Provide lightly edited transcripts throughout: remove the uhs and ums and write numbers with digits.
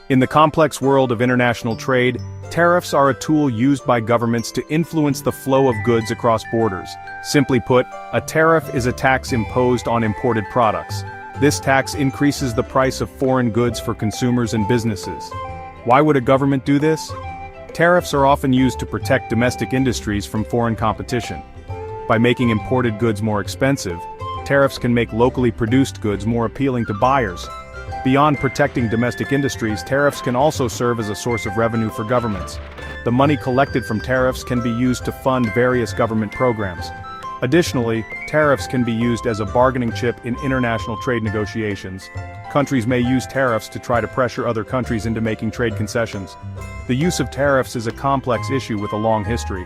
In the complex world of international trade, tariffs are a tool used by governments to influence the flow of goods across borders. Simply put, a tariff is a tax imposed on imported products. This tax increases the price of foreign goods for consumers and businesses. Why would a government do this? Tariffs are often used to protect domestic industries from foreign competition. By making imported goods more expensive, tariffs can make locally produced goods more appealing to buyers. Beyond protecting domestic industries, tariffs can also serve as a source of revenue for governments. The money collected from tariffs can be used to fund various government programs. Additionally, tariffs can be used as a bargaining chip in international trade negotiations. Countries may use tariffs to try to pressure other countries into making trade concessions. The use of tariffs is a complex issue with a long history.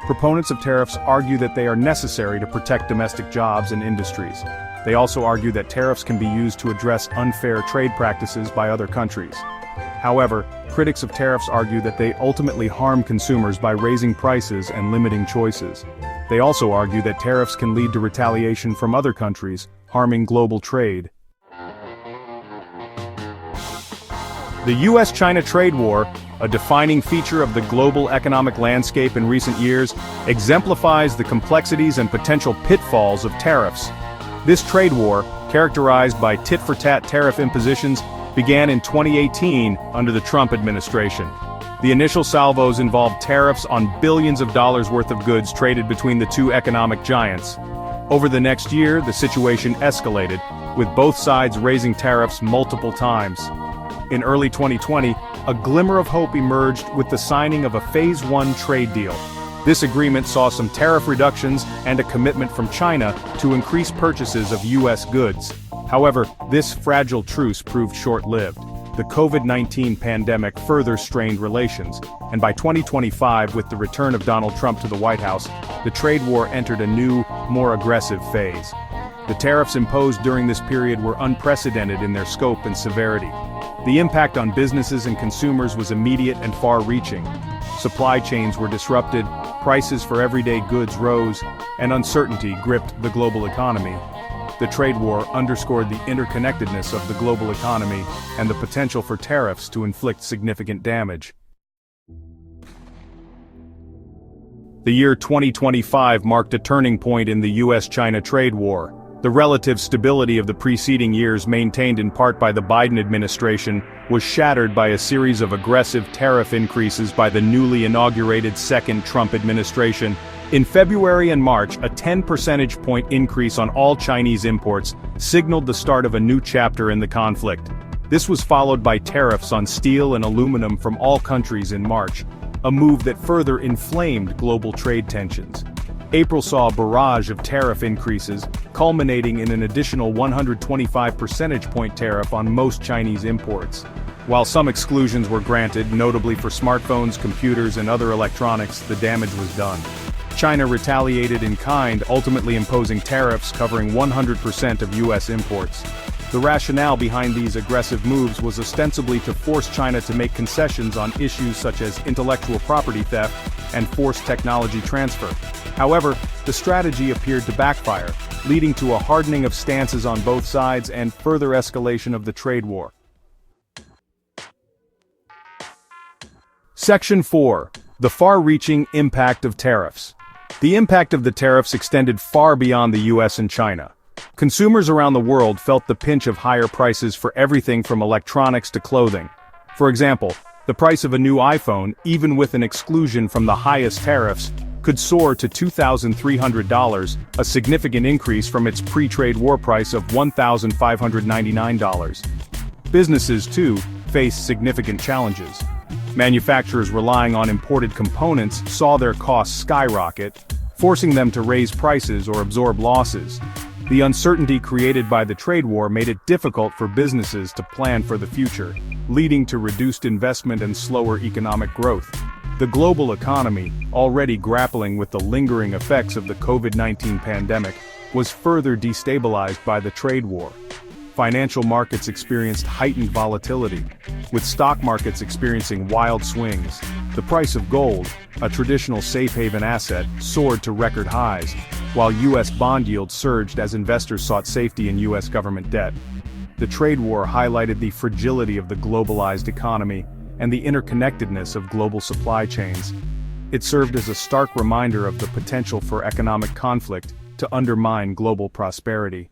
Proponents of tariffs argue that they are necessary to protect domestic jobs and industries. They also argue that tariffs can be used to address unfair trade practices by other countries. However, critics of tariffs argue that they ultimately harm consumers by raising prices and limiting choices. They also argue that tariffs can lead to retaliation from other countries, harming global trade. The US-China trade war, a defining feature of the global economic landscape in recent years, exemplifies the complexities and potential pitfalls of tariffs. This trade war, characterized by tit-for-tat tariff impositions, began in 2018 under the Trump administration. The initial salvos involved tariffs on billions of dollars worth of goods traded between the two economic giants. Over the next year, the situation escalated, with both sides raising tariffs multiple times. In early 2020, a glimmer of hope emerged with the signing of a Phase 1 trade deal. This agreement saw some tariff reductions and a commitment from China to increase purchases of U.S. goods. However, this fragile truce proved short-lived. The COVID-19 pandemic further strained relations, and by 2025, with the return of Donald Trump to the White House, the trade war entered a new, more aggressive phase. The tariffs imposed during this period were unprecedented in their scope and severity. The impact on businesses and consumers was immediate and far-reaching. Supply chains were disrupted, prices for everyday goods rose, and uncertainty gripped the global economy. The trade war underscored the interconnectedness of the global economy and the potential for tariffs to inflict significant damage. The year 2025 marked a turning point in the US-China trade war. The relative stability of the preceding years, maintained in part by the Biden administration, was shattered by a series of aggressive tariff increases by the newly inaugurated second Trump administration. In February and March, a 10 percentage point increase on all Chinese imports signaled the start of a new chapter in the conflict. This was followed by tariffs on steel and aluminum from all countries in March, a move that further inflamed global trade tensions. April saw a barrage of tariff increases, culminating in an additional 125 percentage point tariff on most Chinese imports. While some exclusions were granted, notably for smartphones, computers, and other electronics, the damage was done. China retaliated in kind, ultimately imposing tariffs covering 100% of U.S. imports. The rationale behind these aggressive moves was ostensibly to force China to make concessions on issues such as intellectual property theft and forced technology transfer. However, the strategy appeared to backfire, leading to a hardening of stances on both sides and further escalation of the trade war. Section 4. The far-reaching impact of tariffs. The impact of the tariffs extended far beyond the US and China. Consumers around the world felt the pinch of higher prices for everything from electronics to clothing. For example, the price of a new iPhone, even with an exclusion from the highest tariffs, could soar to $2,300, a significant increase from its pre-trade war price of $1,599. Businesses, too, faced significant challenges. Manufacturers relying on imported components saw their costs skyrocket, forcing them to raise prices or absorb losses. The uncertainty created by the trade war made it difficult for businesses to plan for the future, leading to reduced investment and slower economic growth. The global economy, already grappling with the lingering effects of the COVID-19 pandemic, was further destabilized by the trade war. Financial markets experienced heightened volatility, with stock markets experiencing wild swings. The price of gold, a traditional safe haven asset, soared to record highs, while U.S. bond yields surged as investors sought safety in U.S. government debt. The trade war highlighted the fragility of the globalized economy and the interconnectedness of global supply chains. It served as a stark reminder of the potential for economic conflict to undermine global prosperity.